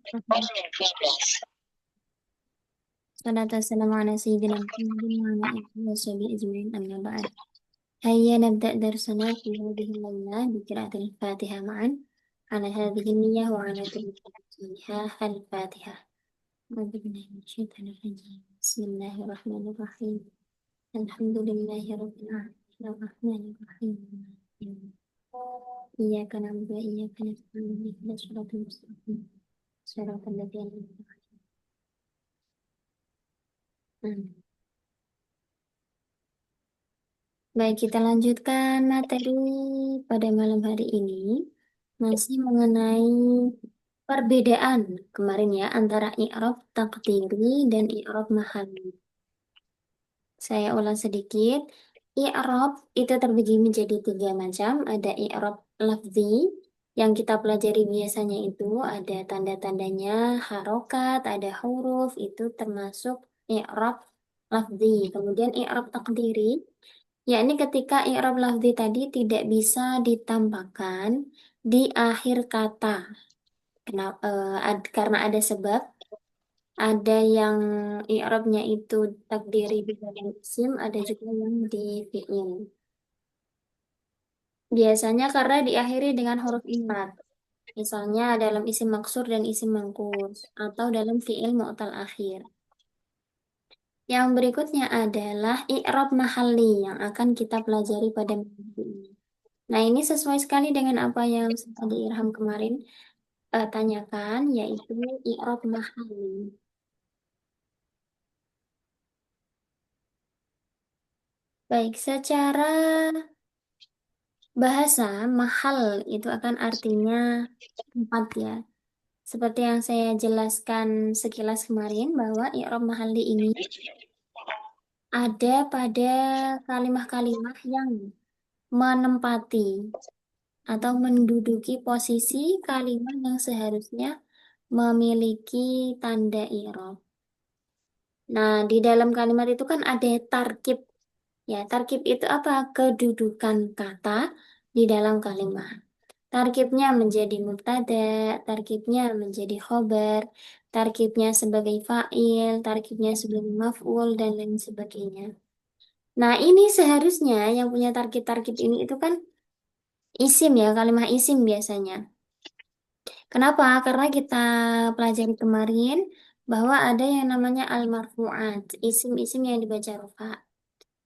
Salatu wassalamu ala sayyidina Muhammadin wa ala alihi wa sahbihi ajma'in amma ba'd. Hayya nabda darsana fi hadhihi al-layla bi qira'atil Fatihah ma'an ala hadhihi niyyah wa ala tilka al-Fatihah. A'udzu billahi minasyaitonir rajim. Bismillahirrahmanirrahim. Alhamdulillahi rabbil alamin arrahmanir rahim. Iyyaka na'budu wa iyyaka nasta'in ihdinas siratal mustaqim. Siratal ladzina an'amta 'alaihim. Baik, kita lanjutkan materi pada malam hari ini. Masih mengenai perbedaan kemarin ya antara i'rab taqdiri dan i'rab mahalli. Saya ulang sedikit. I'rab itu terbagi menjadi tiga macam. Ada i'rab lafzi yang kita pelajari biasanya itu ada tanda-tandanya, harokat, ada huruf, itu termasuk i'rab lafzi. Kemudian i'rab taqdiri yakni ketika i'rab lafzi tadi tidak bisa ditampakkan di akhir kata. Karena ada sebab, ada yang i'rabnya itu takdiri di dalam isim, ada juga yang di fi'il. Biasanya karena diakhiri dengan huruf imad. Misalnya dalam isim maksur dan isim mangkus, atau dalam fi'il mu'tal akhir. Yang berikutnya adalah i'rab mahalli yang akan kita pelajari pada minggu ini. Nah, ini sesuai sekali dengan apa yang tadi Irham kemarin tanyakan, yaitu i'rab mahalli. Baik, secara bahasa, mahal itu akan artinya tempat ya. Seperti yang saya jelaskan sekilas kemarin, bahwa i'rab mahalli ini ada pada kalimah-kalimah yang menempati atau menduduki posisi kalimat yang seharusnya memiliki tanda i'rab. Nah, di dalam kalimat itu kan ada tarkib. Ya, tarkib itu apa? Kedudukan kata di dalam kalimat. Tarkibnya menjadi mubtada, tarkibnya menjadi khobar, tarkibnya sebagai fa'il, tarkibnya sebagai maf'ul, dan lain sebagainya. Nah, ini seharusnya yang punya tarkib-tarkib ini itu kan isim ya, kalimat isim biasanya. Kenapa? Karena kita pelajari kemarin bahwa ada yang namanya al-marfu'at, isim-isim yang dibaca rofa.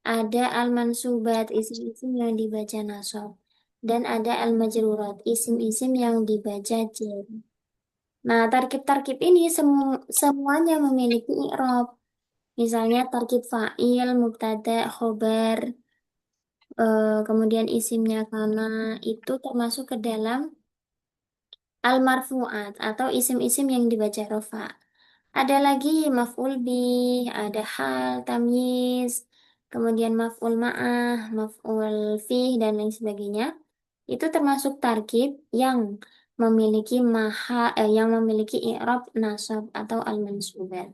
Ada al-mansubat, isim-isim yang dibaca nasab. Dan ada al-majrurat, isim-isim yang dibaca jar. Nah, tarkib-tarkib ini semuanya memiliki i'rab. Misalnya tarkib fa'il, mubtada, khobar, kemudian isimnya kana, itu termasuk ke dalam al-marfu'at atau isim-isim yang dibaca rofa. Ada lagi maf'ul bih, ada hal, tamyiz, kemudian maf'ul ma'ah, maf'ul fih, dan lain sebagainya. Itu termasuk tarkib yang yang memiliki i'rab nasab atau al-mansubat.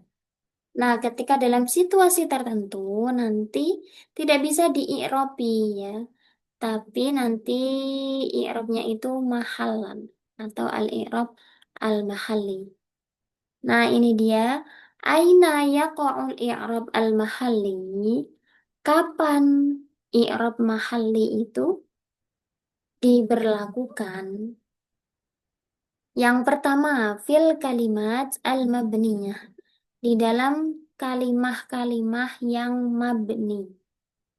Nah, ketika dalam situasi tertentu nanti tidak bisa di-i'rabi ya, tapi nanti i'rabnya itu mahalan atau al-i'rab al-mahalli. Nah, ini dia. Aina yaqa'ul i'rab al-mahalli? Kapan i'rab mahalli itu diberlakukan? Yang pertama, fil kalimat al-mabniyah. Di dalam kalimah-kalimah yang mabni.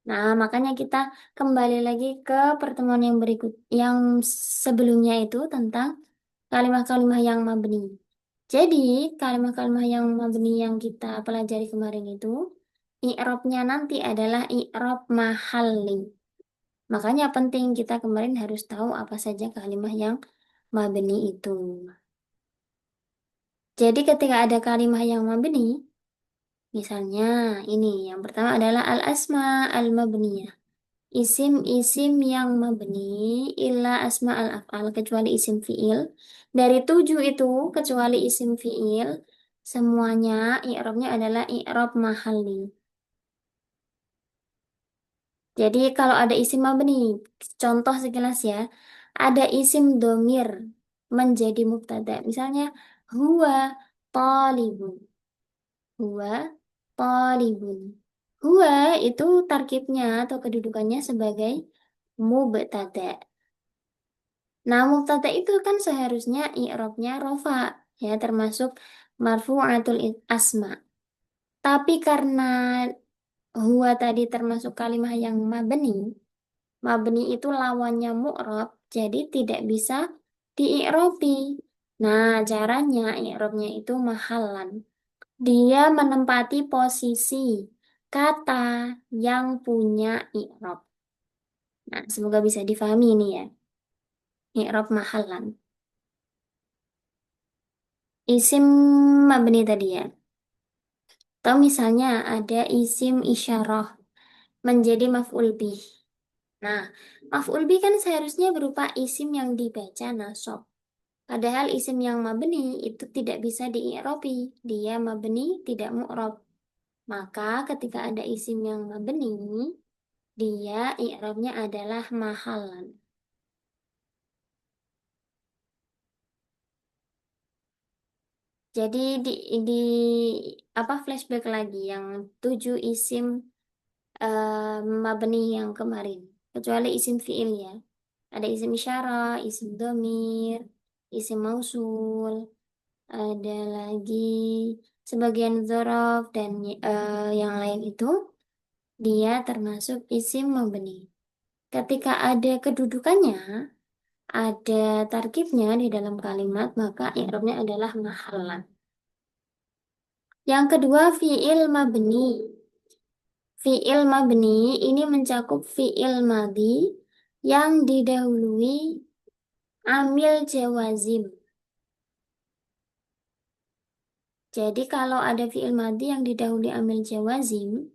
Nah, makanya kita kembali lagi ke pertemuan yang yang sebelumnya itu tentang kalimah-kalimah yang mabni. Jadi, kalimat-kalimat yang mabni yang kita pelajari kemarin itu, i'rabnya nanti adalah i'rab mahalli. Makanya penting kita kemarin harus tahu apa saja kalimat yang mabni itu. Jadi, ketika ada kalimat yang mabni, misalnya ini, yang pertama adalah al-asma al-mabniyah. Isim-isim yang mabni illa asma al-af'al kecuali isim fi'il. Dari tujuh itu kecuali isim fi'il semuanya i'rabnya adalah i'rab mahalli. Jadi kalau ada isim mabni, contoh sekilas ya, ada isim domir menjadi mubtada. Misalnya Huwa talibun. Huwa talibun. Huwa itu tarkibnya atau kedudukannya sebagai mubtada. Nah, mubtada itu kan seharusnya i'rabnya rofa, ya termasuk marfu'atul asma. Tapi karena huwa tadi termasuk kalimah yang mabni, mabni itu lawannya mu'rab, jadi tidak bisa di-i'rabi. Nah, caranya i'rabnya itu mahallan. Dia menempati posisi kata yang punya i'rab. Nah, semoga bisa difahami ini ya. I'rab mahallan. Isim mabni tadi ya. Atau misalnya ada isim isyarah menjadi maf'ul bih. Nah, maf'ul bih kan seharusnya berupa isim yang dibaca nasab. Padahal isim yang mabni itu tidak bisa di-i'rabi. Dia mabni tidak mu'rab. Maka ketika ada isim yang mabni, dia i'rabnya adalah mahalan. Jadi di apa flashback lagi yang 7 isim mabni yang kemarin, kecuali isim fiil ya. Ada isim isyarah, isim domir, isim mausul, ada lagi sebagian dzaraf dan yang lain itu dia termasuk isim mabni. Ketika ada kedudukannya, ada tarkibnya di dalam kalimat, maka i'rabnya adalah mahallan. Yang kedua, fiil mabni. Fiil mabni ini mencakup fiil madi yang didahului amil jawazim. Jadi kalau ada fiil madi yang didahului amil jawazim,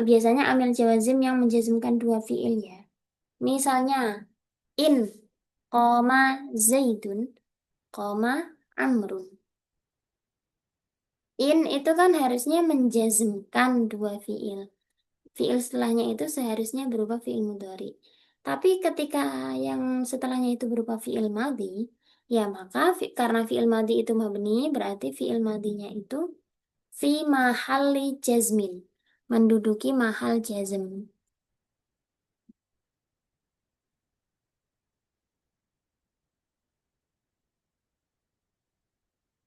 biasanya amil jawazim yang menjazmkan dua fiil ya. Misalnya, in, koma zaidun, koma amrun. In itu kan harusnya menjazmkan dua fiil. Fiil setelahnya itu seharusnya berupa fiil mudhari. Tapi ketika yang setelahnya itu berupa fiil madhi, ya maka karena fiil madhi itu mabni, berarti fiil madhinya itu fi mahalli jazmin, menduduki mahal jazm.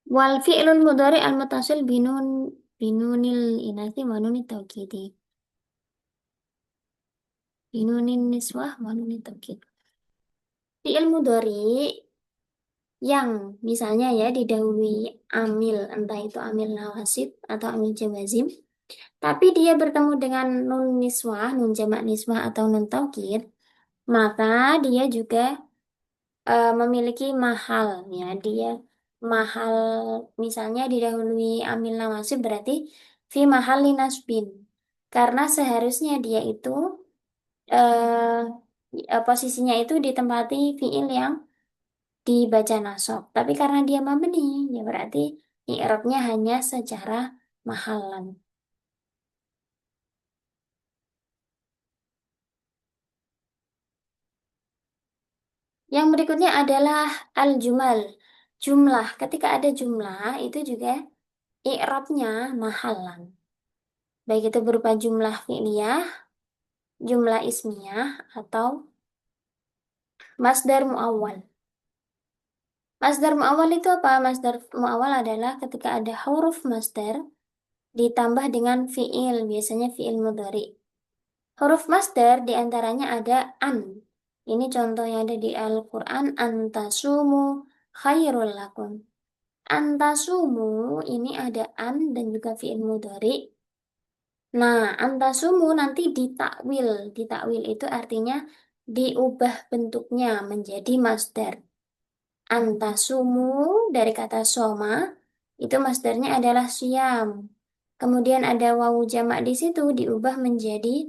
Wal fi'lul mudhari al mutasil binunil inati wa nunit taukidi. Binunin niswah wa nunit taukid. Fi'il mudhari yang misalnya ya didahului amil, entah itu amil nawasib atau amil jawazim, tapi dia bertemu dengan nun niswah, nun jamak niswah atau nun taukid, maka dia juga memiliki mahal ya. Dia mahal misalnya didahului amil nawasib berarti fi mahal nasbin. Karena seharusnya dia itu eh, posisinya itu ditempati fiil yang dibaca nasab. Tapi karena dia mabni, ya berarti i'rabnya hanya secara mahalan. Yang berikutnya adalah al-jumal. Jumlah. Ketika ada jumlah, itu juga i'rabnya mahalan. Baik itu berupa jumlah fi'liyah, jumlah ismiyah, atau masdar mu'awwal. Masdar mu'awwal itu apa? Masdar mu'awwal adalah ketika ada huruf masdar ditambah dengan fi'il, biasanya fi'il mudhari. Huruf masdar diantaranya ada an. Ini contoh yang ada di Al-Quran. Antasumu khairul lakum. Antasumu ini ada an dan juga fi'il mudhari. Nah, antasumu nanti ditakwil. Ditakwil itu artinya diubah bentuknya menjadi masdar. Antasumu dari kata soma, itu masdarnya adalah siam. Kemudian ada wawu jamak di situ diubah menjadi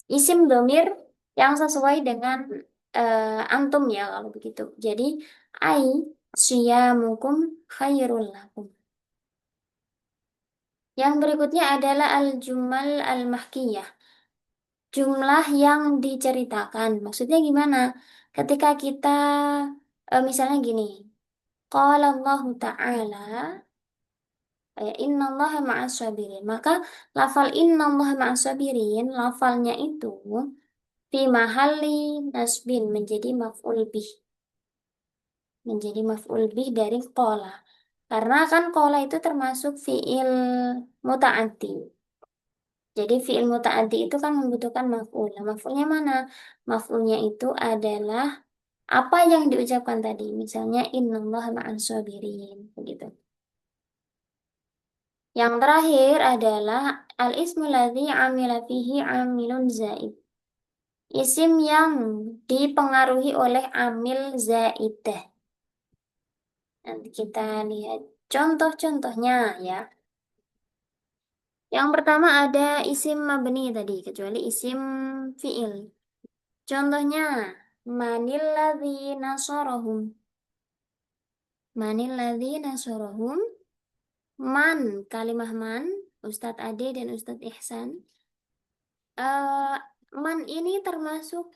isim domir yang sesuai dengan antum ya kalau begitu. Jadi ai siyamukum khairul lakum. Yang berikutnya adalah al-jumal al-mahkiyah. Jumlah yang diceritakan. Maksudnya gimana? Ketika kita Misalnya gini, qala Allah Ta'ala, innallaha ma'as sabirin. Maka lafal innallaha ma'as sabirin, lafalnya itu fi mahalli nasbin menjadi maf'ul bih. Menjadi maf'ul bih dari qala. Karena kan qala itu termasuk fi'il muta'addi. Jadi fi'il muta'addi itu kan membutuhkan maf'ul. Nah, maf'ulnya mana? Maf'ulnya itu adalah apa yang diucapkan tadi. Misalnya innallaha ma'as sabirin. Begitu. Yang terakhir adalah al-ismu ladzi amila fihi amilun zaid. Isim yang dipengaruhi oleh amil zaidah. Nanti kita lihat contoh-contohnya ya. Yang pertama ada isim mabni tadi, kecuali isim fi'il. Contohnya, manil ladzi nasarahum. Manil ladzi nasarahum. Man, kalimah man, Ustadz Ade dan Ustadz Ihsan. Eh, Man ini termasuk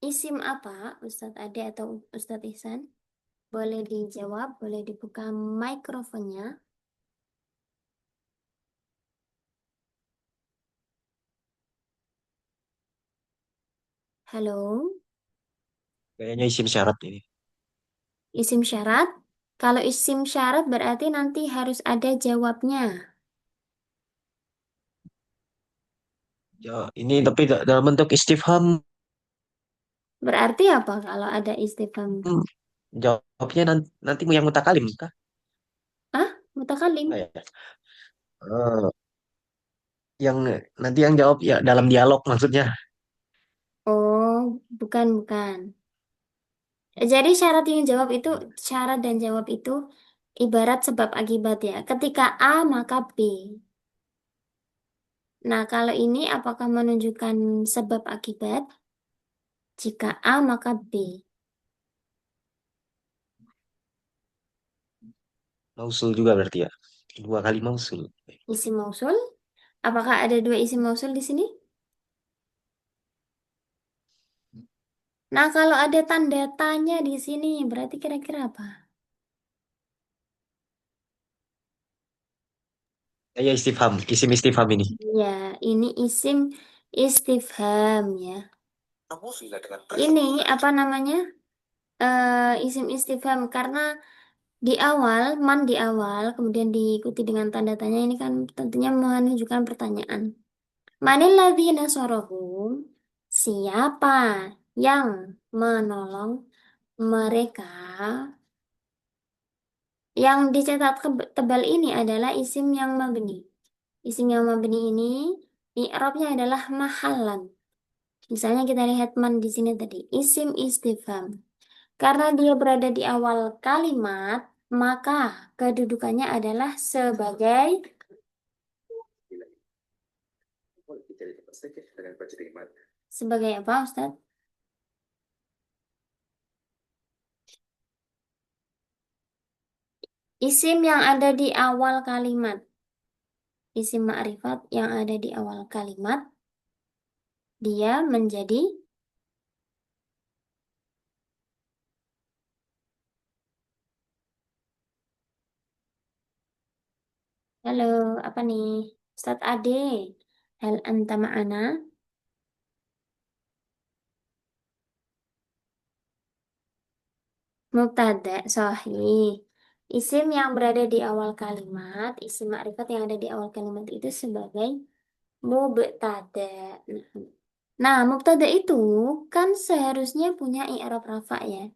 isim apa, Ustadz Ade atau Ustadz Ihsan? Boleh dijawab, boleh dibuka mikrofonnya. Halo, Kayaknya isim syarat ini. isim syarat. Kalau isim syarat berarti nanti harus ada jawabnya. Ya, ini tapi dalam bentuk istifham. Berarti apa kalau ada istifham? Jawabnya nanti yang mutakalim kah? Ah, mutakalim. Ah, ya. Eh, yang nanti yang jawab ya dalam dialog maksudnya. Oh, bukan, bukan. Jadi syarat yang jawab itu, syarat dan jawab itu ibarat sebab akibat ya. Ketika A maka B. Nah, kalau ini apakah menunjukkan sebab akibat? Jika A maka B. Mausul juga berarti ya. Dua kali mausul. Isim mausul. Apakah ada dua isim mausul di sini? Nah, kalau ada tanda tanya di sini, berarti kira-kira apa? Ya istifham, isim istifham ini. Ya, ini isim istifham ya. Ini apa namanya? Isim istifham karena di awal, man di awal, kemudian diikuti dengan tanda tanya ini kan tentunya menunjukkan pertanyaan. Manil ladzina nasorohum? Siapa yang menolong mereka? Yang dicetak tebal ini adalah isim yang mabni. Isim yang mabni ini i'rabnya adalah mahalan. Misalnya kita lihat man di sini tadi, isim istifham. Karena dia berada di awal kalimat, maka kedudukannya adalah sebagai apa, Ustadz? Isim yang ada di awal kalimat. Isim ma'rifat yang ada di awal kalimat, dia menjadi, halo, apa nih? Ustadz Ade, hal anta ma'ana? Mubtada, sahih. Isim yang berada di awal kalimat, isim ma'rifat yang ada di awal kalimat itu sebagai mubtada. Nah, mubtada itu kan seharusnya punya i'rab rafa ya.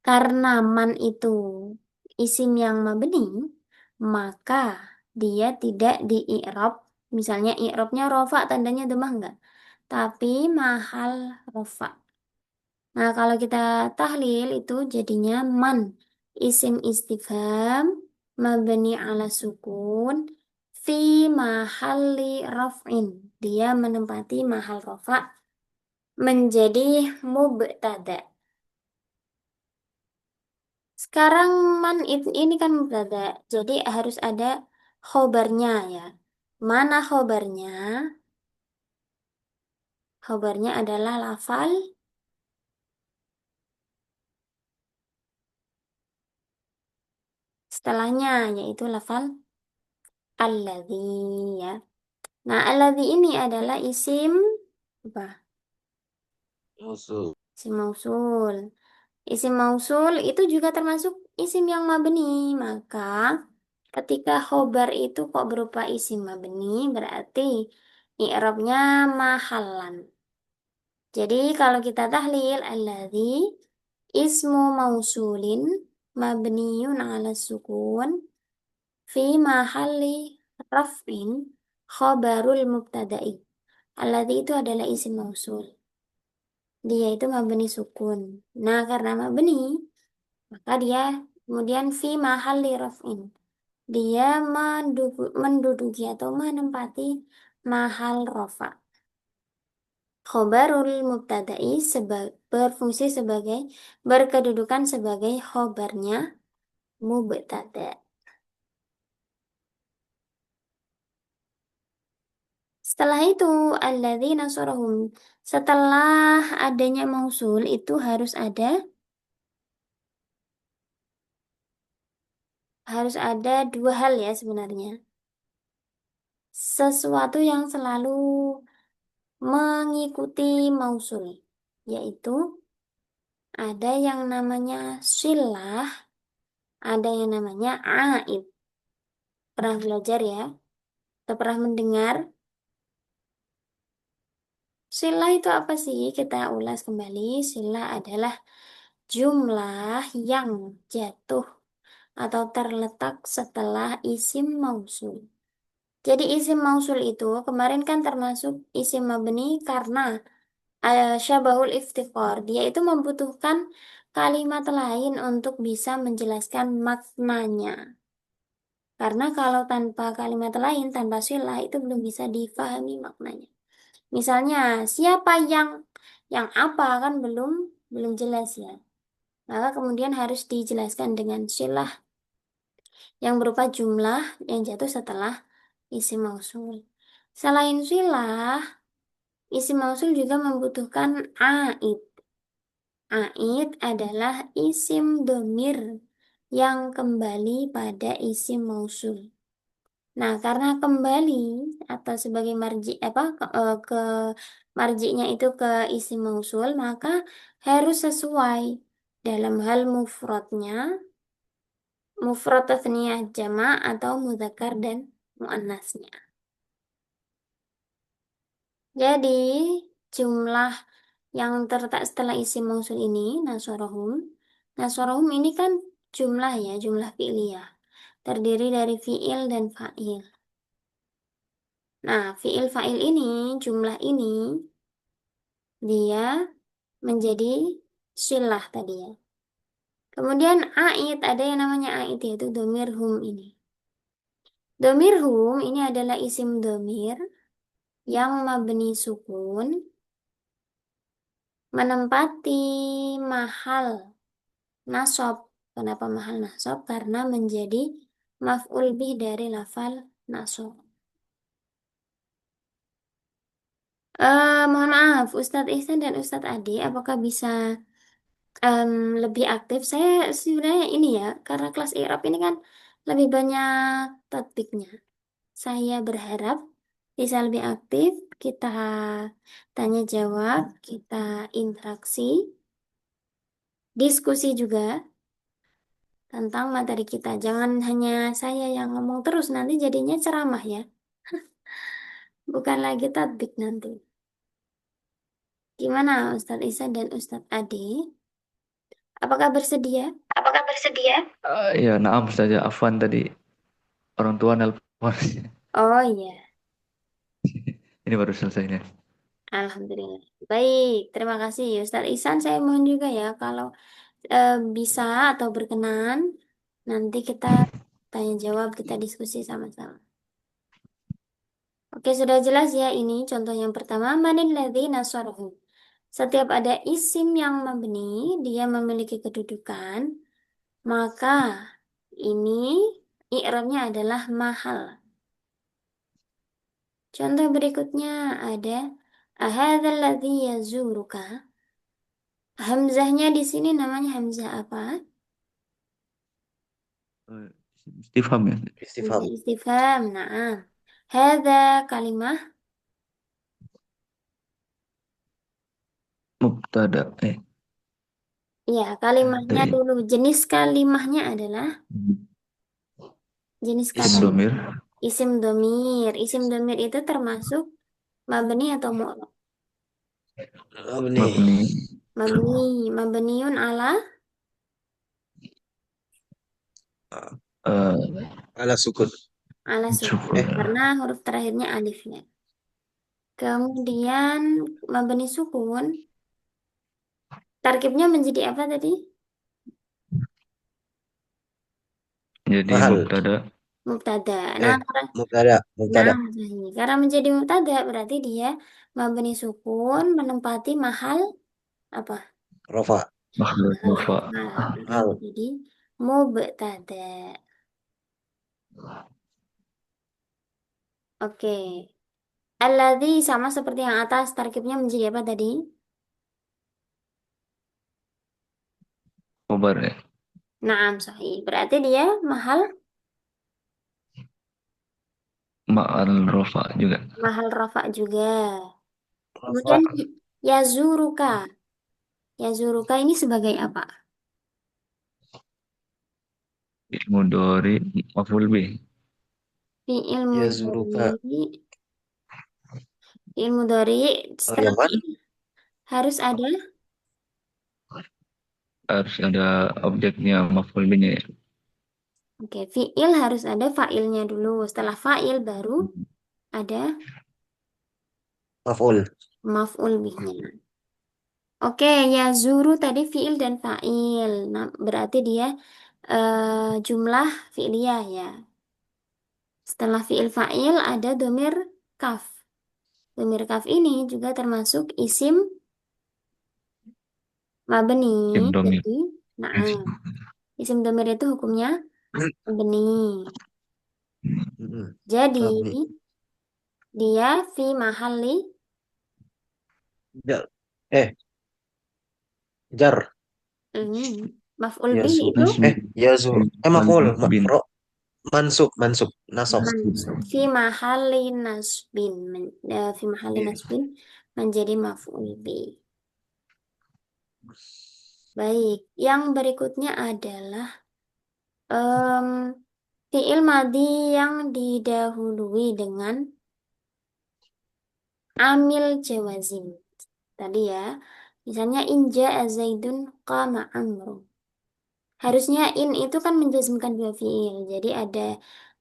Karena man itu isim yang mabni, maka dia tidak di i'rab. Misalnya i'rabnya rofa tandanya domah enggak? Tapi mahal rofa. Nah, kalau kita tahlil itu jadinya man isim istifham mabni ala sukun fi mahalli raf'in. Dia menempati mahal rafa menjadi mubtada. Sekarang man ini kan mubtada. Jadi harus ada khobarnya ya. Mana khobarnya? Khobarnya adalah lafal setelahnya, yaitu lafal alladzi ya. Nah, alladzi ini adalah isim apa? Musuh. Isim mausul. Isim mausul itu juga termasuk isim yang mabni. Maka ketika khobar itu kok berupa isim mabni, berarti i'rabnya mahallan. Jadi kalau kita tahlil alladzi ismu mausulin mabniun ala sukun fi mahalli raf'in khobarul mubtada'i. Alladzi itu adalah isim mausul. Dia itu mabni sukun. Nah, karena mabni, maka dia kemudian fi mahalli raf'in. Dia menduduki atau menempati mahal rofa. Khobarul mubtada'i berfungsi sebagai berkedudukan sebagai khobarnya mubtada. Setelah itu alladzina nasarahum. Setelah adanya mausul itu harus ada dua hal ya sebenarnya. Sesuatu yang selalu mengikuti mausul, yaitu ada yang namanya silah, ada yang namanya aid. Pernah belajar ya? Atau pernah mendengar? Silah itu apa sih? Kita ulas kembali. Silah adalah jumlah yang jatuh atau terletak setelah isim mausul. Jadi isim mausul itu kemarin kan termasuk isim mabni karena syabahul iftiqar. Dia itu membutuhkan kalimat lain untuk bisa menjelaskan maknanya. Karena kalau tanpa kalimat lain, tanpa silah itu belum bisa difahami maknanya. Misalnya, siapa yang apa kan belum belum jelas ya. Maka kemudian harus dijelaskan dengan silah yang berupa jumlah yang jatuh setelah isim mausul. Selain silah, isim mausul juga membutuhkan aid. Aid adalah isim domir yang kembali pada isim mausul. Nah, karena kembali atau sebagai marji ke marjinya itu ke isim mausul, maka harus sesuai dalam hal mufradnya, mufrad tathniyah jama' atau mudzakkar dan muannasnya. Jadi, jumlah yang terletak setelah isim mausul ini, nasorohum. Nasorohum ini kan jumlah ya, jumlah fi'liyah. Terdiri dari fi'il dan fa'il. Nah, fi'il fa'il ini, jumlah ini, dia menjadi silah tadi ya. Kemudian a'id, ada yang namanya a'id, yaitu domir hum ini. Domir hum ini adalah isim domir yang mabni sukun, menempati mahal nasob. Kenapa mahal nasob? Karena menjadi maf'ul bih dari lafal nasob. Mohon maaf, Ustadz Ihsan dan Ustadz Adi, apakah bisa em, lebih aktif? Saya sebenarnya ini ya, karena kelas Irab ini kan lebih banyak topiknya. Saya berharap bisa lebih aktif, kita tanya jawab, kita interaksi, diskusi juga tentang materi kita. Jangan hanya saya yang ngomong terus, nanti jadinya ceramah ya. Bukan lagi tatbik nanti. Gimana Ustadz Isa dan Ustadz Ade? Apakah bersedia? Apakah bersedia? Ya, naam saja. Afwan tadi orang tua nelpon. Oh iya, Ini baru selesai nih. Alhamdulillah. Baik, terima kasih Ustadz Isan. Saya mohon juga ya, kalau bisa atau berkenan, nanti kita tanya jawab, kita diskusi sama-sama. Oke, sudah jelas ya ini contoh yang pertama. Manil ladzi nasarahu. Setiap ada isim yang mabni, dia memiliki kedudukan, maka ini i'rabnya adalah mahal. Contoh berikutnya ada ahadzal ladzi yazuruka. Hamzahnya di sini namanya hamzah apa? Istifham ya. Iya, Istifham. istifham. Nah, hadza kalimah. Mubtada. Ya, Ada kalimahnya ya. dulu. Jenis kalimahnya adalah jenis Isim katanya. domir. Isim domir. Isim domir itu termasuk mabni atau mu'rab? Apa nih? Mabni. Mabni. Mabniun ala eh Ala sukun. ala sukun. Syukur. Karena huruf terakhirnya alif ya. Kemudian mabni sukun. Tarkibnya menjadi apa tadi? Jadi Mahal. mubtada. Mubtada. Nah, Mubtada. nah, Mubtada. sahih. Karena menjadi mubtada berarti dia mabni sukun menempati mahal apa? Rofa. Makhluk Mahal mufa. rafa. Maka Mahal. menjadi mubtada. Oke. Alladzi sama seperti yang atas tarkibnya menjadi apa tadi? Khobar ya. Naam sahih. Berarti dia mahal Ma'al rofa juga. mahal rafa juga. Rofa. Kemudian yazuruka. Yazuruka ini sebagai apa? Ilmu dori. Maful bih. Fi'il Yazuruka. mudhari. Fi'il mudhari setelah Al-Yaman. fi'il harus ada. Harus ada objeknya maful bihnya ya. Oke, fi'il harus ada fa'ilnya dulu. Setelah fa'il baru ada Maf'ul. maf'ul bihnya. Oke, ya zuru tadi fi'il dan fa'il. Nah, berarti dia jumlah fi'liyah ya. Setelah fi'il fa'il ada domir kaf. Domir kaf ini juga termasuk isim mabni. Isim domir. Jadi, nah, isim domir itu hukumnya mabni. Mm-mm. Jadi, Mabni. dia fi mahalli Jar. Jar. maf'ul bih Yasu. itu Nasbin. Yazur. Maf'ul. Nasbin. Mansub. Mansub. Nasab. mansub fi mahalli nasbin fi mahalli Iya. nasbin menjadi maf'ul bih. Baik, yang berikutnya adalah em, fi'il madhi yang didahului dengan amil jawazim. Tadi ya, misalnya inja zaidun qama amru. Harusnya in itu kan menjazmkan dua fi'il. Jadi ada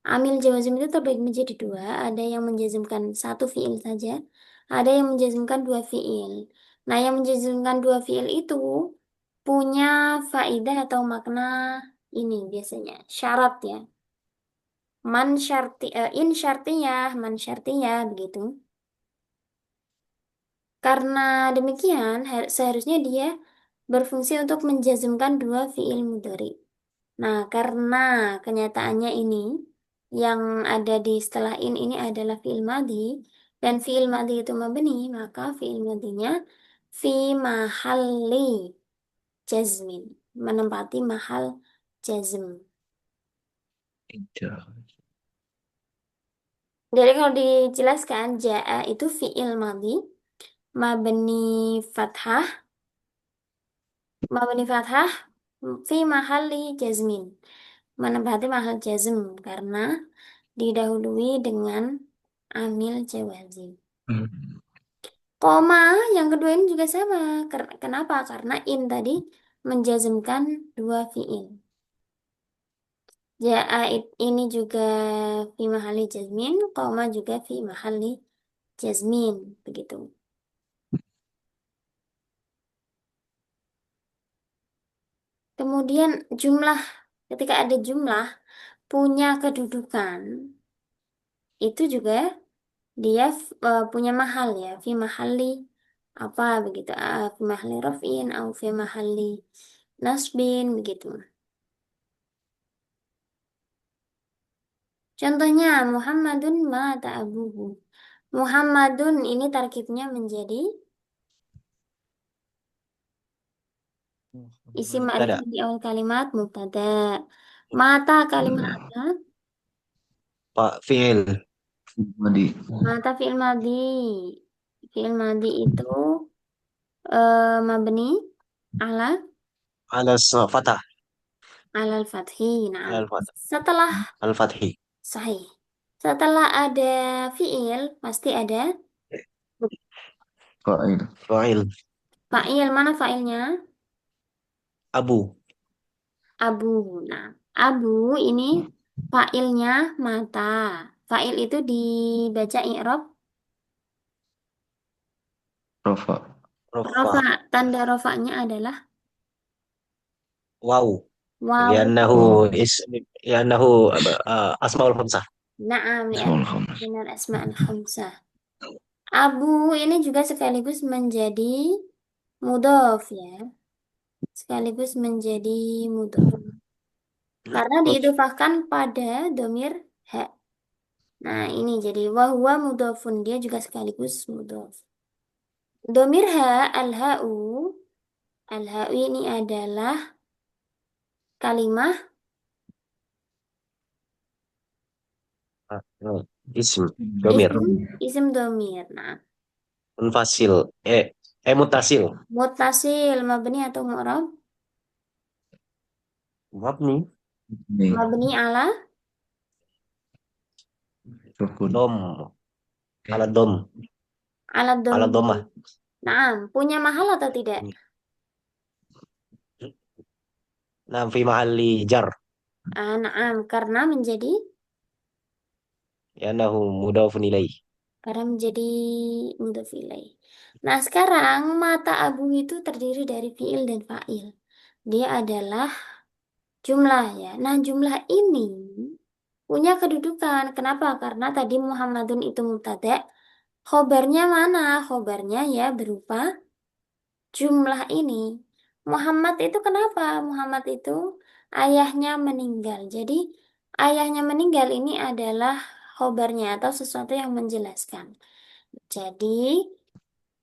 amil jawazim itu terbagi menjadi dua. Ada yang menjazmkan satu fi'il saja. Ada yang menjazmkan dua fi'il. Nah, yang menjazmkan dua fi'il itu punya faidah atau makna ini biasanya. Syarat ya. In syartiyah, man syartiyah begitu. Karena demikian, seharusnya dia berfungsi untuk menjazmkan dua fi'il mudhari. Nah, karena kenyataannya ini yang ada di setelah in ini adalah fi'il madhi dan fi'il madhi itu mabni, maka fi'il madhinya fi mahalli jazmin, menempati mahal jazm. Ija. Jadi kalau dijelaskan ja'a itu fi'il madhi mabni fathah, mabni fathah fi mahalli jazmin, menempati mahal jazm karena didahului dengan amil jawazim. Hmm. Koma yang kedua ini juga sama. Kenapa? Karena in tadi menjazmkan dua fiil. Ini juga fi mahali jazmin, koma juga fi mahali jazmin, begitu. Kemudian jumlah, ketika ada jumlah punya kedudukan, itu juga dia punya mahal ya, fi mahali apa begitu, fi mahali raf'in atau fi mahali nasbin begitu. Contohnya Muhammadun mata abuhu. Muhammadun ini tarkibnya menjadi isim Mubtada. ma'rifah di awal kalimat mubtada. Mata kalimat apa? Pak fiil. Tadi. Mata fi'il madhi. Fi'il madhi itu mabni ala Ala fatah. alal fathi. Nah, Ala fatah. setelah Al fathi. sahih. Setelah ada fi'il, pasti ada Fa'il. Fa'il. fa'il. Mana fa'ilnya? Abu. Abu. Nah, abu ini fa'ilnya mata. Fa'il itu dibaca i'rab Rofa. Rafa. rofa. Tanda rofanya adalah Wow. waw. Liannahu Wow. liannahu asmaul khamsah. Naam, lihat Ismul khamis. benar asma'ul khamsah. Abu ini juga sekaligus menjadi mudhof ya. Sekaligus menjadi mudhof. Karena diidofahkan pada domir ha. Nah, ini jadi wahwa mudhofun. Dia juga sekaligus mudhof. Domir ha, al-ha'u. Al-ha'u ini adalah kalimah Ism. Domir. isim, isim domir. Nah, Munfasil. Mutasil. mutasil, mabni atau mu'rab? Mabni. Nih. Mabni ala Sukun. Dom. Ala dom. ala Ala domir. domah. Nah, punya mahal atau tidak? Nah, fi mahalli jar. Naam, karena menjadi Liannahu mudafun ilaih. karena menjadi mudhof ilaih. Nah, sekarang mata abu itu terdiri dari fiil dan fa'il. Dia adalah jumlah ya. Nah, jumlah ini punya kedudukan. Kenapa? Karena tadi Muhammadun itu mubtada. Khobarnya mana? Khobarnya ya berupa jumlah ini. Muhammad itu kenapa? Muhammad itu ayahnya meninggal. Jadi ayahnya meninggal ini adalah khobarnya atau sesuatu yang menjelaskan. Jadi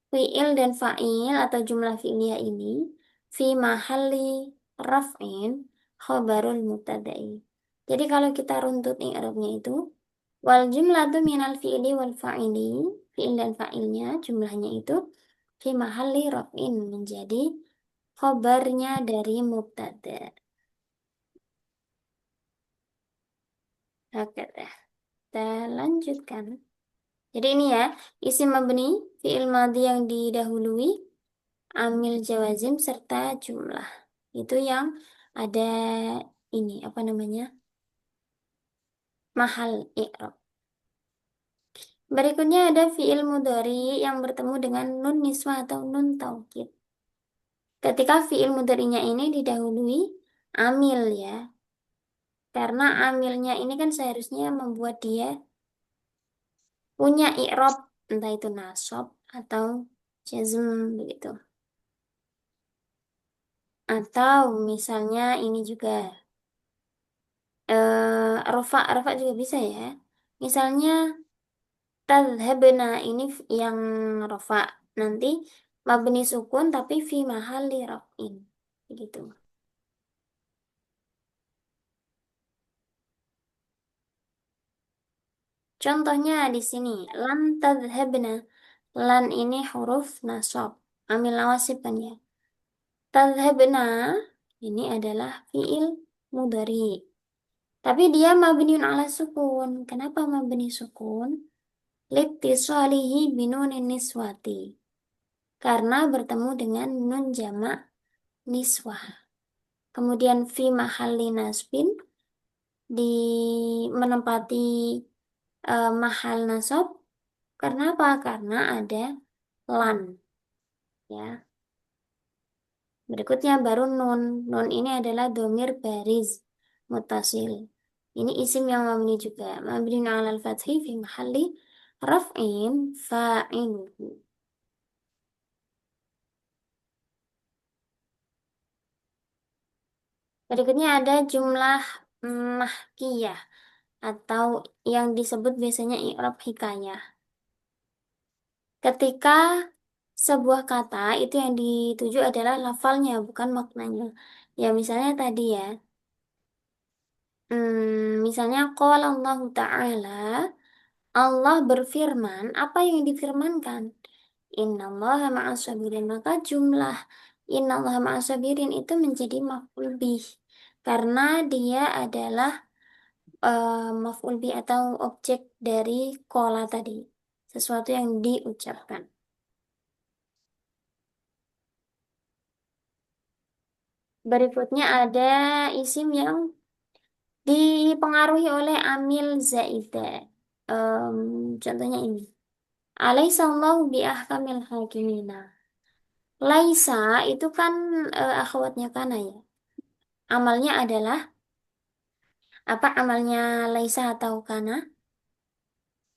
fiil dan fa'il atau jumlah fi'liyah ini fi mahalli raf'in khobarul mubtada'i. Jadi kalau kita runtut i'rabnya itu wal jumlatu minal fi'li wal fa'ili, fi'il dan fa'ilnya jumlahnya itu fi mahalli raf'in menjadi khobarnya dari mubtada. Oke, kita lanjutkan. Jadi ini ya, isim mabni, fi'il madhi yang didahului, amil jawazim serta jumlah. Itu yang ada ini apa namanya? Mahal i'rab. Berikutnya ada fi'il mudhari yang bertemu dengan nun niswah atau nun taukid. Ketika fi'il mudharinya ini didahului amil ya. Karena amilnya ini kan seharusnya membuat dia punya i'rab entah itu nasab atau jazm begitu. Atau misalnya ini juga rofa juga bisa ya. Misalnya tadhabna ini yang rofa nanti mabni sukun tapi fi mahalli raf'in begitu. Contohnya di sini lan tadhabna. Lan ini huruf nasab. Amil nawasib kan ya. Tadhabna ini adalah fiil mudhari. Tapi dia mabniun ala sukun. Kenapa mabni sukun? Litisalihi binunin niswati. Karena bertemu dengan nun jamak niswah. Kemudian fi mahalli nasbin di menempati mahal nasab. Karena apa? Karena ada lan ya. Berikutnya baru nun. Nun ini adalah domir bariz mutasil. Ini isim yang mabni juga. Mabni ala al-fathi fi mahalli raf'in fa'iluhu. Berikutnya ada jumlah mahkiyah atau yang disebut biasanya i'rab hikayah. Ketika sebuah kata itu yang dituju adalah lafalnya bukan maknanya. Ya misalnya tadi ya, Misalnya qala Allah Ta'ala, Allah berfirman, apa yang difirmankan? Innallaha ma'as sabirin. Maka jumlah innallaha ma'as sabirin itu menjadi maf'ul bih. Karena dia adalah maf'ul bih atau objek dari qala tadi. Sesuatu yang diucapkan. Berikutnya ada isim yang dipengaruhi oleh amil zaidah. Contohnya ini. Alaihissallahu biahkamil hakimina. Laisa itu kan akhwatnya kana ya. Amalnya adalah apa amalnya Laisa atau kana?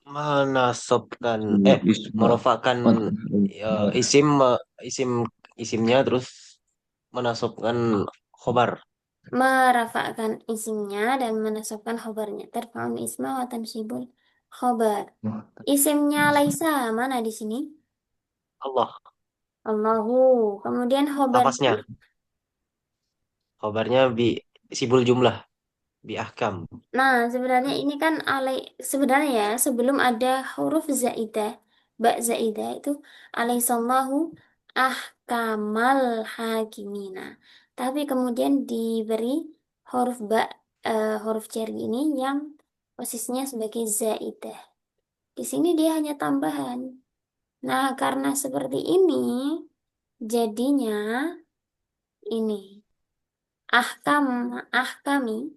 Menasabkan Isma. merofakkan isim isim isimnya terus menasabkan khobar. Merafakkan isimnya dan menasabkan khobarnya. Terfa'un isma wa tansibul khobar. Isimnya Laisa mana di sini? Allah Allahu. Kemudian khobarnya. lafaznya khobarnya bi sibul jumlah bi ahkam. Nah, sebenarnya ini kan sebenarnya ya sebelum ada huruf zaidah, ba zaidah itu alaihissallahu ahkamal hakimina. Tapi kemudian diberi huruf ba huruf jari ini yang posisinya sebagai zaidah. Di sini dia hanya tambahan. Nah, karena seperti ini jadinya ini ahkam ahkami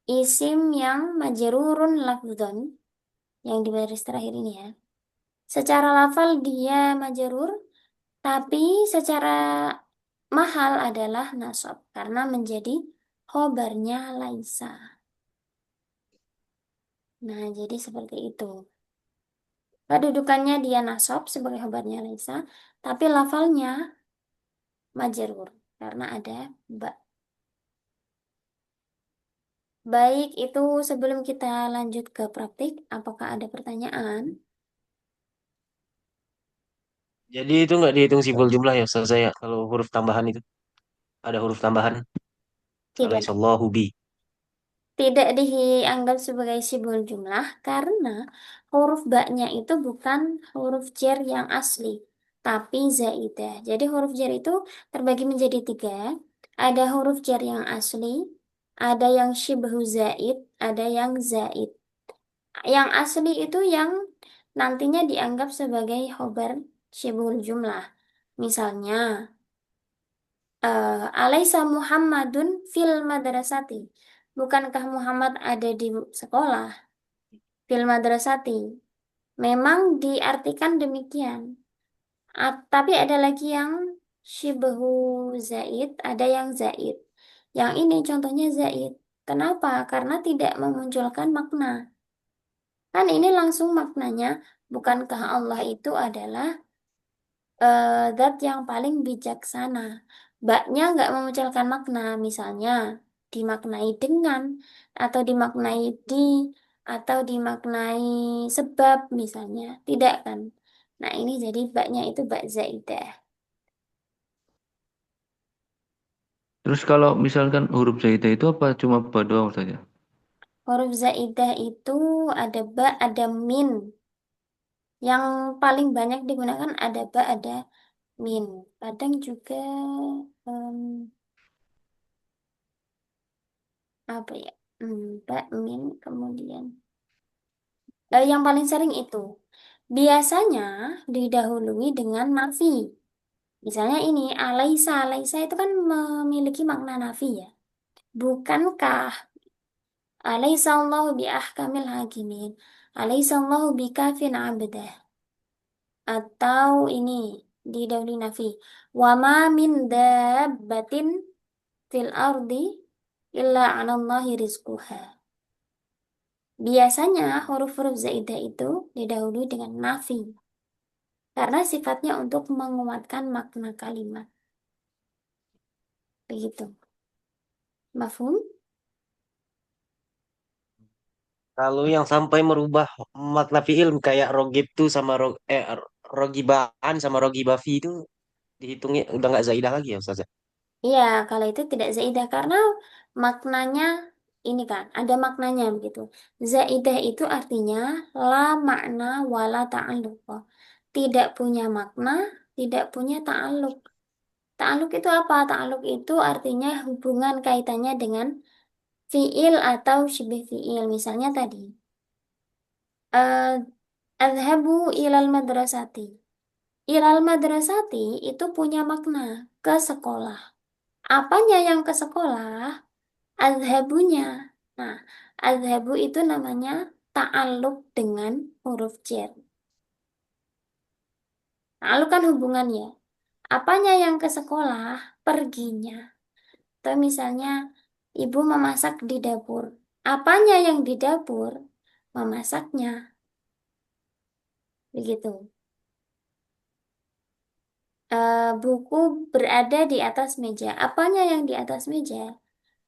isim yang majrurun lafdzon yang di baris terakhir ini ya. Secara lafal dia majrur, tapi secara mahal adalah nasab karena menjadi khobarnya Laisa. Nah, jadi seperti itu. Kedudukannya dia nasab sebagai khobarnya Laisa, tapi lafalnya majrur karena ada ba. Baik, itu sebelum kita lanjut ke praktik, apakah ada pertanyaan? Jadi itu nggak dihitung sibul jumlah ya Ustaz saya kalau huruf tambahan itu ada huruf tambahan Tidak. alaihissallahu bi. Tidak dianggap sebagai simbol jumlah karena huruf ba-nya itu bukan huruf jar yang asli, tapi zaidah. Jadi huruf jar itu terbagi menjadi tiga. Ada huruf jar yang asli, ada yang syibhu zaid, ada yang zaid. Yang asli itu yang nantinya dianggap sebagai khobar syibhul jumlah. Misalnya, Alaisa Muhammadun fil madrasati. Bukankah Muhammad ada di sekolah? Fil madrasati. Memang diartikan demikian. Tapi ada lagi yang syibhu zaid, ada yang zaid. Yang ini contohnya zaid. Kenapa? Karena tidak memunculkan makna. Kan ini langsung maknanya, bukankah Allah itu adalah zat yang paling bijaksana. Baknya nggak memunculkan makna, misalnya dimaknai dengan, atau dimaknai di, atau dimaknai sebab, misalnya. Tidak kan? Nah, ini jadi baknya itu bak zaidah. Terus kalau misalkan huruf zaidah itu apa cuma ba doang saja? Huruf zaidah itu ada ba, ada min. Yang paling banyak digunakan ada ba, ada min. Kadang juga em, apa ya? Ba, min, kemudian yang paling sering itu biasanya didahului dengan nafi. Misalnya ini alaisa, alaisa itu kan memiliki makna nafi ya. Bukankah alaisa Allahu bi ahkamil hakimin? Alaisa Allahu bi kafin abdah. Atau ini didahului nafi. Wa ma min dabbatin fil ardi illa 'ala Allahi rizquha. Biasanya huruf-huruf zaidah itu didahului dengan nafi karena sifatnya untuk menguatkan makna kalimat. Begitu. Mafhum? Kalau yang sampai merubah makna fiil kayak rogib tuh sama rogibaan sama rogibafi itu dihitungnya udah nggak zaidah lagi ya Ustaz. Iya, kalau itu tidak zaidah karena maknanya ini kan ada maknanya begitu. Zaidah itu artinya la makna wala ta'alluq. Tidak punya makna, tidak punya ta'alluq. Ta'alluq itu apa? Ta'alluq itu artinya hubungan kaitannya dengan fiil atau syibih fiil. Misalnya tadi, eh adhabu ilal madrasati. Ilal madrasati itu punya makna ke sekolah. Apanya yang ke sekolah? Adhabunya. Nah, adhabu itu namanya ta'alluq dengan huruf jar. Ta'alluq kan hubungannya. Apanya yang ke sekolah? Perginya. Atau misalnya ibu memasak di dapur. Apanya yang di dapur? Memasaknya. Begitu. Buku berada di atas meja. Apanya yang di atas meja?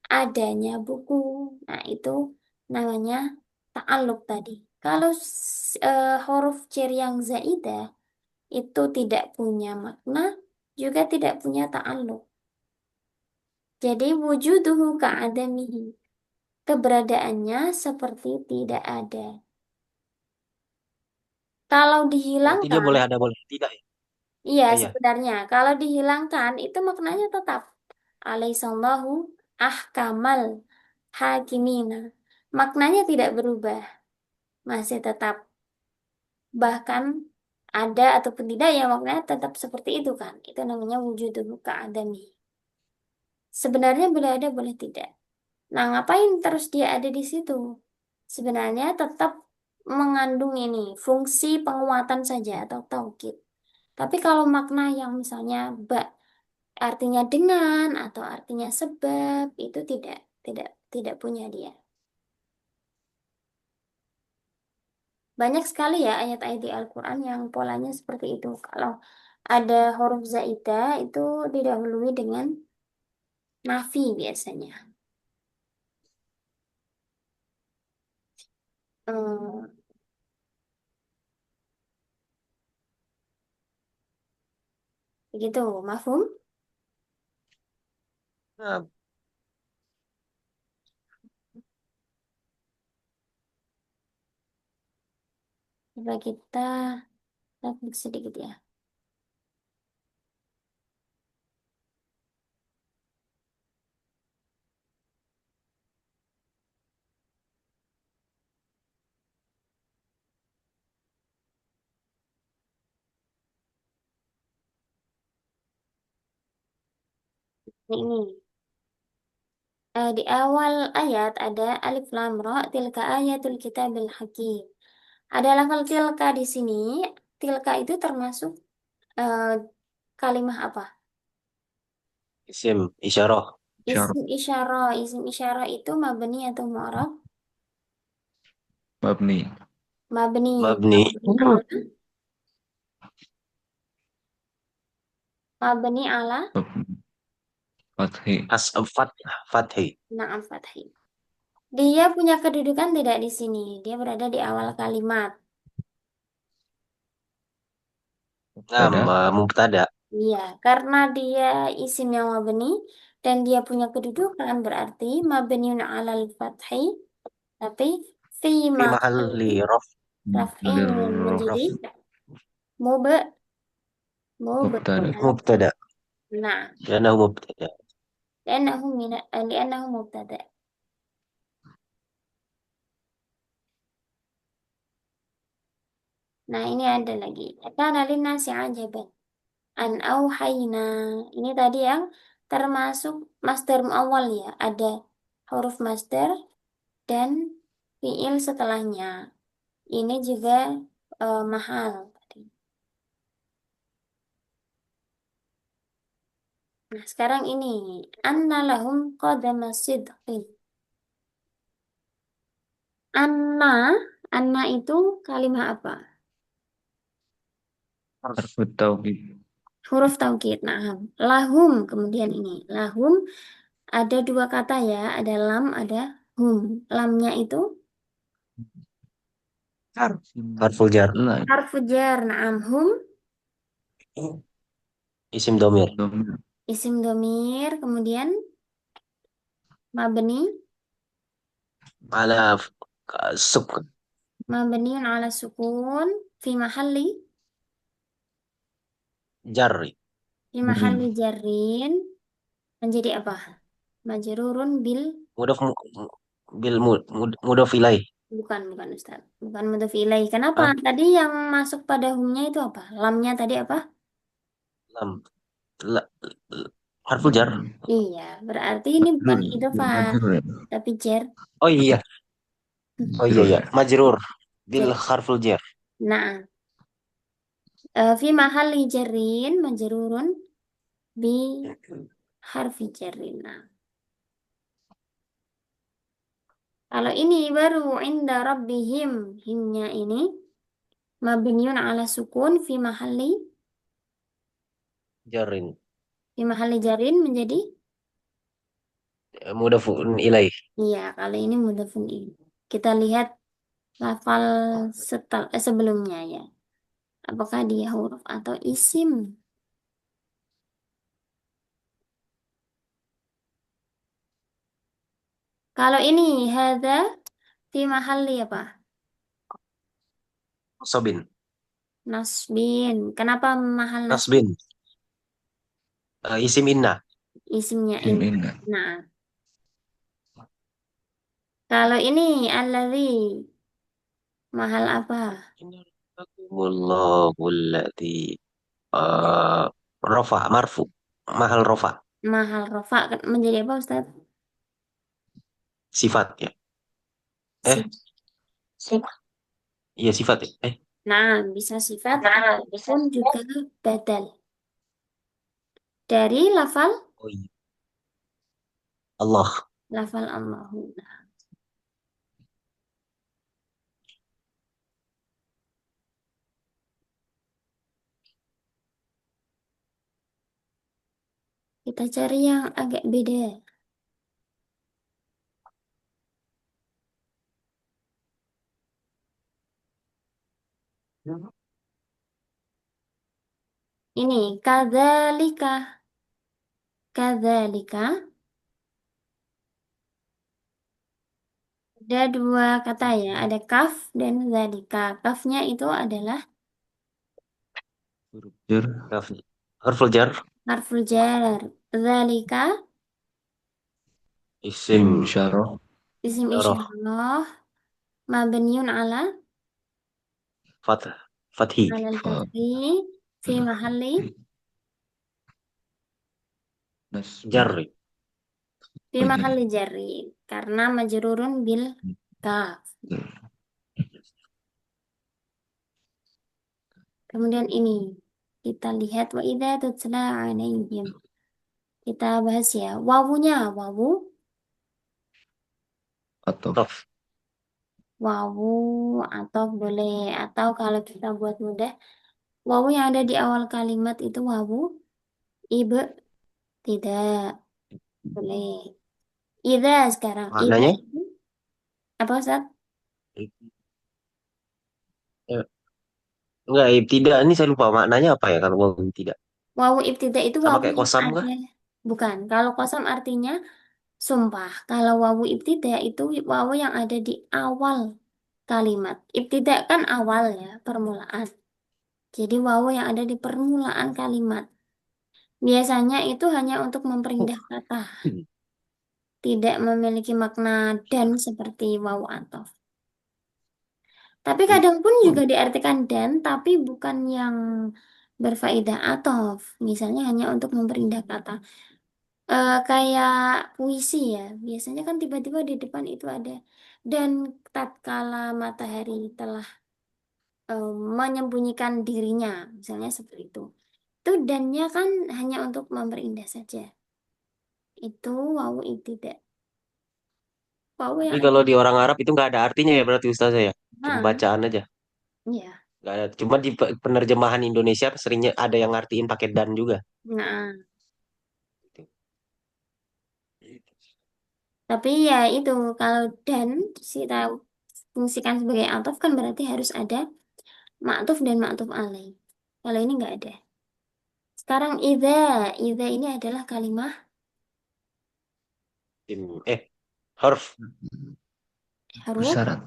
Adanya buku. Nah, itu namanya ta'alluq tadi. Kalau huruf jar yang zaidah itu tidak punya makna, juga tidak punya ta'alluq. Jadi wujuduhu ka'adamihi. Keberadaannya seperti tidak ada. Kalau Berarti dia dihilangkan, boleh ada boleh tidak ya? iya Ah, iya. sebenarnya kalau dihilangkan itu maknanya tetap. Alaihissallahu ahkamal hakimina. Maknanya tidak berubah, masih tetap. Bahkan ada ataupun tidak ya maknanya tetap seperti itu kan. Itu namanya wujuduhu ka'adami. Sebenarnya boleh ada boleh tidak. Nah, ngapain terus dia ada di situ? Sebenarnya tetap mengandung ini fungsi penguatan saja atau taukid. Tapi kalau makna yang misalnya ba artinya dengan atau artinya sebab itu tidak punya dia. Banyak sekali ya ayat-ayat di Al-Quran yang polanya seperti itu. Kalau ada huruf zaidah itu didahului dengan nafi biasanya. Hmm, begitu, mafhum? Nah, Coba kita lihat sedikit ya. Ini di awal ayat ada alif lam ra tilka ayatul kitabil hakim. Ada lafal tilka di sini. Tilka itu termasuk eh, kalimat apa? isim isyarah Syarat Isim isyarah itu mabni atau mu'rab? mabni. Mabni. mabni Mabni ala. Mabni ala. Mabni. Fathi. fat fathi. Na'am fathi. Dia punya kedudukan tidak di sini. Dia berada di awal kalimat. Nah, Tada. mubtada. Iya, karena dia isim yang mabni dan dia punya kedudukan berarti mabniun alal fathi tapi fi Fi mahalli mahalli raf raf'in menjadi raf mub Mubtada. mubtada. mubtada. Nah, Karena mubtada. لأنه مبتدأ. Nah, ini ada lagi. Kana linnasi ajaban an auhayna. Ini tadi yang termasuk masdar muawwal ya. Ada huruf masdar dan fiil setelahnya. Ini juga mahal tadi. Nah, sekarang ini anna lahum qadama sidqin. Anna, anna itu kalimat apa? Harfut tauhid. Huruf taukid. Nah, lahum kemudian ini. Lahum ada dua kata ya, ada lam, ada hum. Lamnya itu Harful jar. Lain. harfu jar. Naam hum Isim domir. isim domir, kemudian mabni على السكر. Mabniun ala sukun fi mahalli جر. fi mahalli Jarrin. jarrin menjadi apa? Majrurun bil مضاف مضاف إليه. bukan Ustaz. Bukan mudhof ilaih. Kenapa? ها. Tadi yang masuk pada humnya itu apa? Lamnya tadi apa? لم. لا. حرف الجر. Iya, berarti ini bukan Majrur. idhofah, Majrur ya. tapi jer. Oh iya. Oh iya Majrur. iya. Majrur. Bil Jer. harful jar. Nah, fi mahalli jarrin majrurun bi harfi jarrin. Nah, kalau ini baru inda rabbihim, himnya ini mabniun ala sukun Jarin. fi mahalli jarrin menjadi Mudhaf ilaih. iya, kalau ini mudhofun ini. Kita lihat lafal sebelumnya ya. Apakah dia huruf atau isim? Kalau ini hadza fi mahalli apa? Sobin. Nasbin. Kenapa mahal nasbin? Nasbin. Isim inna. Isimnya Sim ini. inna. Nah, kalau ini alladzi mahal apa? Allahu alladzi rafa marfu. Mahal rafa. Mahal rofa menjadi apa Ustaz? Sifat ya. Si. Eh, iya sifat ya. Nah, bisa sifat ataupun juga badal. Dari Oh iya. Allah. lafal Allahu. Kita cari yang agak beda. Ini kadzalika. Kadzalika ada dua kata ya, ada kaf dan zalika. Kafnya itu adalah Huruf jar. Harful jar. harful jar. Zalika Isim Isyarah. isim jarah. isyarah mabniun Fath. Fathi. ala Fa. al-fathi fi mahalli Nasbin. Jar. fi Oh iya. mahalli jarri karena majrurun bil kaf. Kemudian ini kita lihat wa idza tutla alaihim. Kita bahas ya. Wawunya wawu Atof. Tof. wawu atau boleh atau kalau kita buat mudah wawu yang ada di awal kalimat itu wawu ibe tidak boleh. Idza sekarang idza Maknanya? itu apa Ustaz? Eh, Enggak, tidak. Ini saya lupa maknanya apa ya kalau wawu tidak. Wawu ibtida itu Sama wawu kayak yang kosam ada kah? bukan. Kalau kosam artinya sumpah. Kalau wawu ibtida itu wawu yang ada di awal kalimat. Ibtida kan awal ya, permulaan. Jadi wawu yang ada di permulaan kalimat. Biasanya itu hanya untuk Oh. memperindah kata, tidak memiliki makna dan seperti wawu ataf. Tapi kadang pun juga diartikan dan, tapi bukan yang berfaedah ataf. Misalnya hanya untuk memperindah kata. Kayak puisi ya. Biasanya kan tiba-tiba di depan itu ada dan tatkala matahari telah menyembunyikan dirinya, misalnya seperti itu. Itu dannya kan hanya untuk memperindah saja. Itu wawu ibtidak. Wawu Tapi yang ada. kalau di orang Arab itu nggak ada artinya ya berarti Ustazah ya. Cuma Nah, bacaan aja. ya. Nggak ada. Cuma di penerjemahan Indonesia seringnya ada yang ngartiin pakai dan juga. Nah, tapi ya itu kalau dan kita fungsikan sebagai ataf kan berarti harus ada ma'tuf dan ma'tuf alaih. Kalau ini nggak ada. Sekarang idza ini adalah kalimat Harf. Huruf Syarat.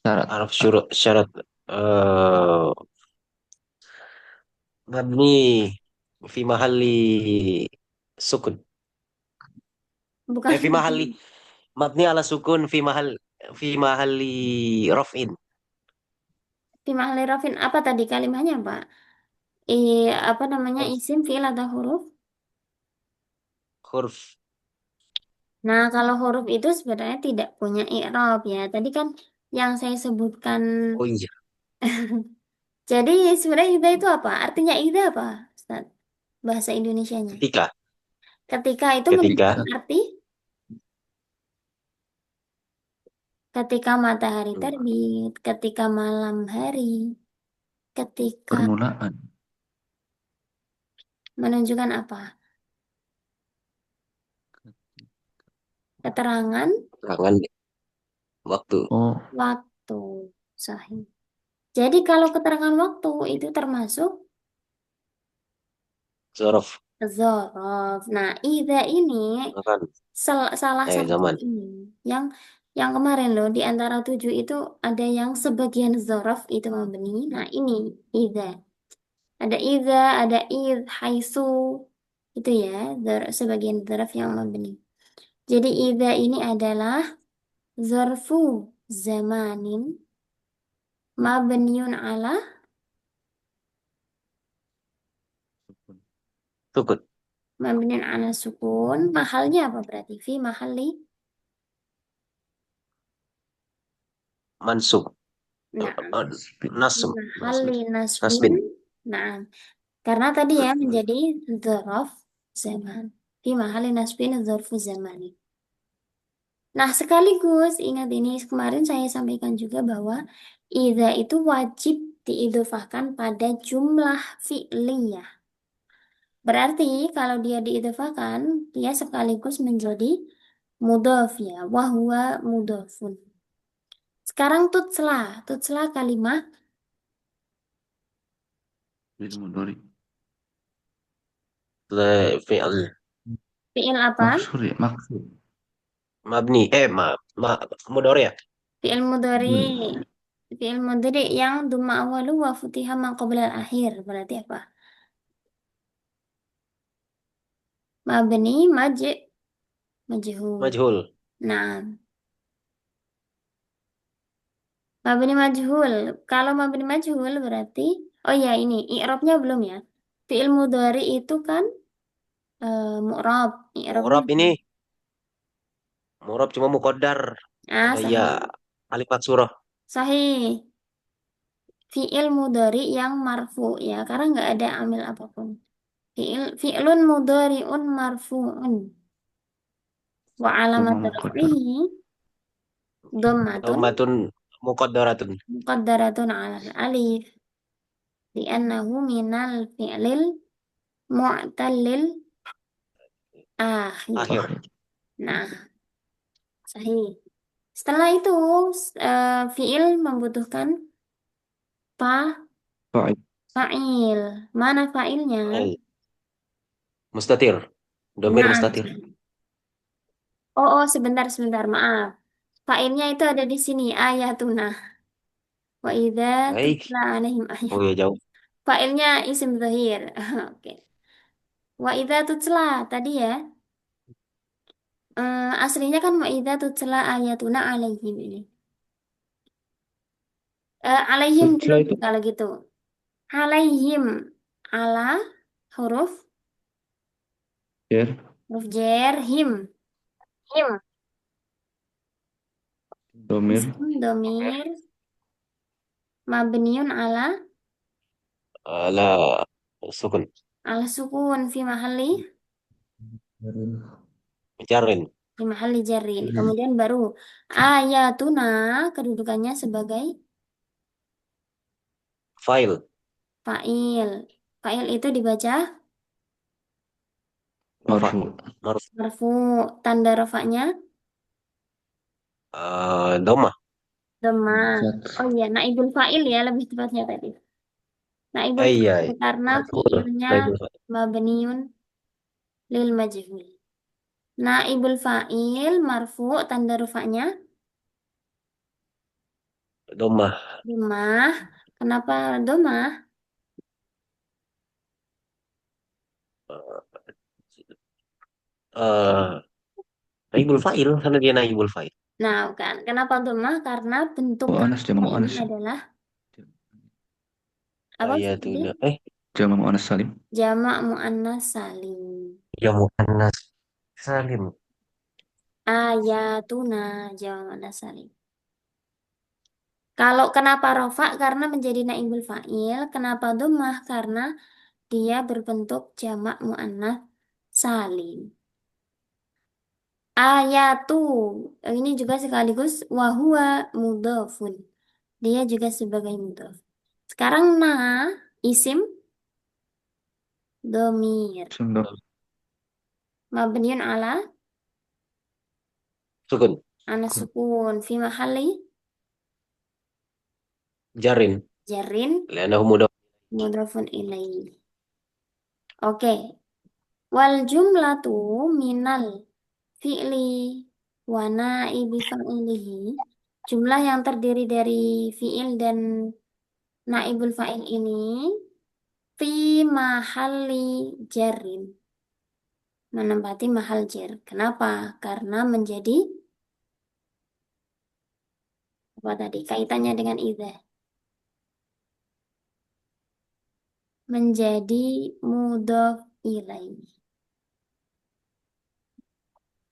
Syarat. Araf syurut syarat eh mabni fi mahalli sukun. bukan Fi mahalli mabni ala sukun fi mahalli raf'in. fi mahali rafin. Apa tadi kalimatnya, Pak? Apa namanya? Isim, fi'il atau huruf? Huruf. Nah, kalau huruf itu sebenarnya tidak punya i'rab ya. Tadi kan yang saya sebutkan. Oh iya, Jadi sebenarnya ida itu apa? Artinya ida apa, Ustaz? Bahasa Indonesianya. ketika Ketika itu ketika memiliki arti ketika matahari terbit, ketika malam hari, ketika Permulaan. menunjukkan apa? Keterangan tangan waktu waktu. Sahih. Jadi kalau keterangan waktu itu termasuk zorof zorof. Nah, ida ini kan salah satu zaman. ini yang yang kemarin loh di antara 7 itu ada yang sebagian zorof itu mabni. Nah, ini ida. Ada ida, ada id, haisu itu ya, sebagian zorof yang mabni. Jadi ida ini adalah zarfu zamanin mabniun ala Sukun mabniun ala sukun. Mahalnya apa berarti? Fi mahali. mansub Nah, fi nasm mahali nasbin. nasbin. Nah, karena tadi ya menjadi dzaraf zaman. Fi mahali nasbin dzarfu zamani. Nah, sekaligus ingat ini kemarin saya sampaikan juga bahwa idza itu wajib diidofahkan pada jumlah fi'liyah. Berarti kalau dia diidofahkan, dia sekaligus menjadi mudhof ya, wahwa mudhofun. Sekarang tutsla kalimat Fi'il mudhari. Fi'al fi'il apa? Maksud ya, maksud. mabni mudhari ya. Fi'il mudhari. Hmm. Fi'il mudhari yang dhamma awalu wa futiha ma qabla al-akhir. Berarti apa? Mabni majhul. Majhul. Nah, mabni majhul. Kalau mabni majhul berarti oh ya ini i'rabnya belum ya. Fi'il mudhari itu kan mu'rab. I'rabnya Mu'rab ini mu'rab cuma muqaddar. Ada ya sahih. kalimat surah. Sahih. Fi'il mudhari yang marfu ya karena nggak ada amil apapun. Fi'lun mudhari'un marfu'un wa alamat Cuma muqaddar. raf'ihi dhammatun Dhammatun muqaddaratun. muqaddaratun 'alal alif li'annahu minal fi'lil mu'tallil akhir. Akhir. Akhir. Nah, sahih. Setelah itu fi'il membutuhkan Fa'il. fa'il. Mana fa'ilnya? Mustatir. Domir Nah, mustatir. sebentar, maaf. Fa'ilnya itu ada di sini, ayatuna. Wa idza Baik. tutla alaihim ayat. Oh ya jauh. Fa'ilnya isim zahir. Oke. Wa idza tutla tadi ya. Aslinya kan wa idza tutla ayatuna alaihim ini. Alaihim dulu Tutla itu kalau gitu. Alaihim ala huruf ya, huruf jer him. Him. domir. Isim domir mabniun La sukun. ala sukun Jarin. fi mahalli jarrin. Kemudian baru ayatuna kedudukannya sebagai File. fa'il. Fa'il itu dibaca Rafa. Marfu. Marf. marfu. Tanda rafanya Doma. dhamma. Zat. Oh iya, naibul fa'il ya lebih tepatnya tadi. Naibul Iya. fa'il karena Marfu. fi'ilnya mabniun lil majhul. Naibul fa'il marfu tanda rufanya Domah. domah. Kenapa domah? Eh, naibul fa'il karena dia naibul fa'il. Nah, kan. Kenapa domah? Karena bentuk Mu'annas, kata jamak ini mu'annas. adalah apa tadi? Ayatuna. Jamak mu'annas salim. Jamak muannas salim. Ya muannas salim. Ayatuna jamak muannas salim. Kalau kenapa rofa? Karena menjadi naibul fa'il. Kenapa domah? Karena dia berbentuk jamak muannas salim. Ayatu. Ini juga sekaligus wahua mudhafun. Dia juga sebagai mudhaf. Sekarang isim domir. Sungguh. Mabniun ala Sukun. sukun fi mahalli Jarin. jarrin Lianahu mudah. mudhafun ilaih. Oke. Wal jumlatu minal fi'li wa naibi fa'ilihi. Jumlah yang terdiri dari fi'il dan naibul fa'il ini fi mahalli jarrin. Menempati mahal jar. Kenapa? Karena menjadi apa tadi? Kaitannya dengan idza. Menjadi mudhof ilaih.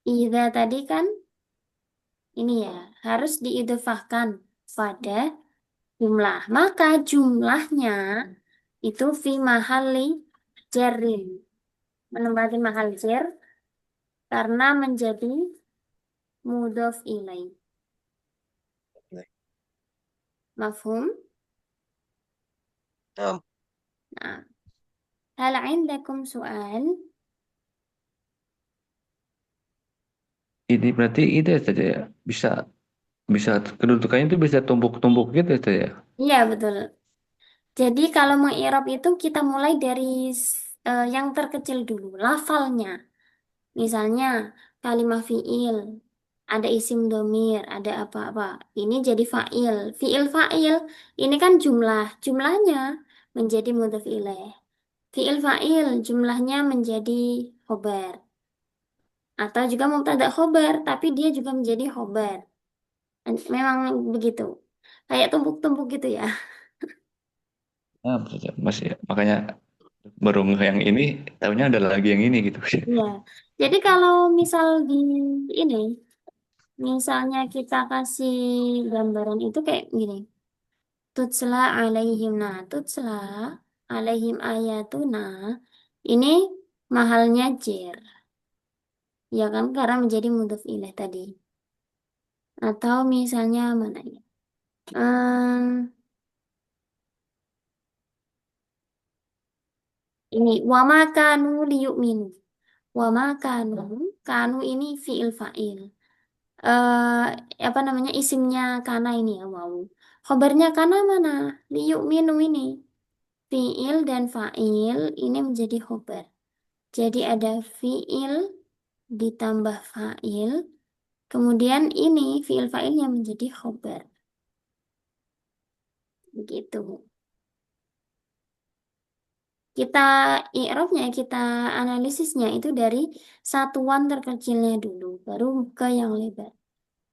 Idza tadi kan ini ya, harus diidhofahkan pada jumlah. Maka jumlahnya itu fi mahalli jarrin. Menempati mahal jar karena menjadi mudhof ilaih. Mafhum? Nah, Nah, hal indakum soal? Ini berarti itu ya saja ya. Bisa bisa kedudukannya itu bisa tumpuk-tumpuk gitu ya Teh, ya. Iya, betul. Jadi kalau mengi'rab itu kita mulai dari yang terkecil dulu, lafalnya. Misalnya kalimah fi'il, ada isim domir, ada apa-apa. Ini jadi fa'il. Fi'il fa'il, ini kan jumlah. Jumlahnya menjadi mudhaf ilaih. Fi'il fa'il, jumlahnya menjadi khobar. Atau juga mubtada khobar, tapi dia juga menjadi khobar. Memang begitu. Kayak tumpuk-tumpuk gitu ya. Nah, saja Mas ya. Makanya baru ngeh yang ini, tahunya ada lagi yang ini gitu. Iya. Jadi kalau misal di ini, misalnya kita kasih gambaran itu kayak gini. Tutsla alaihim. Nah, tutsla alaihim ayatuna. Ini mahalnya jer. Ya kan? Karena menjadi mudhof ilaih tadi. Atau misalnya mana ya? Ehm, ini wama kanu liyu'minu. Wama kanu. Kanu ini fi'il fa'il. Apa namanya isimnya kana ini ya wow. Khobarnya kana mana? Liyu'minu ini. Fi'il dan fa'il ini menjadi khobar. Jadi ada fi'il ditambah fa'il. Kemudian ini fi'il fa'ilnya menjadi khobar. Begitu. Kita i'rabnya, kita analisisnya itu dari satuan terkecilnya dulu, baru ke yang lebar.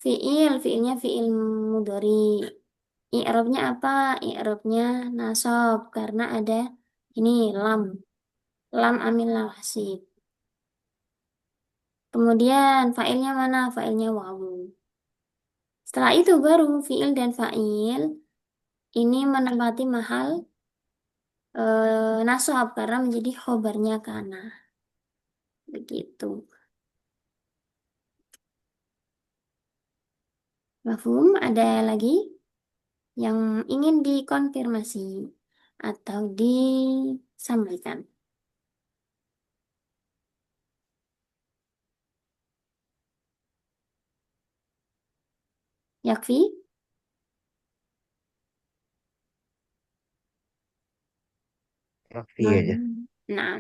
Fi'ilnya fi'il mudhari. I'rabnya apa? I'rabnya nasab karena ada ini lam, lam amil nasib. Kemudian fa'ilnya mana? Fa'ilnya wawu. Setelah itu baru fi'il dan fa'il ini menempati mahal nasab karena menjadi khobarnya kana. Begitu. Mafhum? Ada lagi yang ingin dikonfirmasi atau disampaikan? Yakfi? Rafi aja. Nah,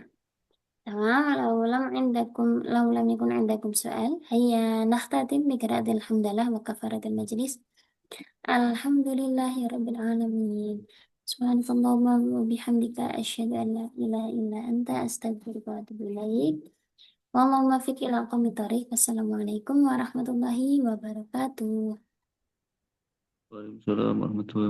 تمام. لو لم يكن عندكم سؤال، هيا نختتم بقراءة الحمد لله وكفارة المجلس. الحمد لله رب العالمين، سبحانك اللهم وبحمدك، أشهد أن لا إله إلا أنت، أستغفرك وأتوب إليك. واللهم وفق إلى قوم الطريق. السلام عليكم ورحمة الله وبركاته. Waalaikumsalam warahmatullahi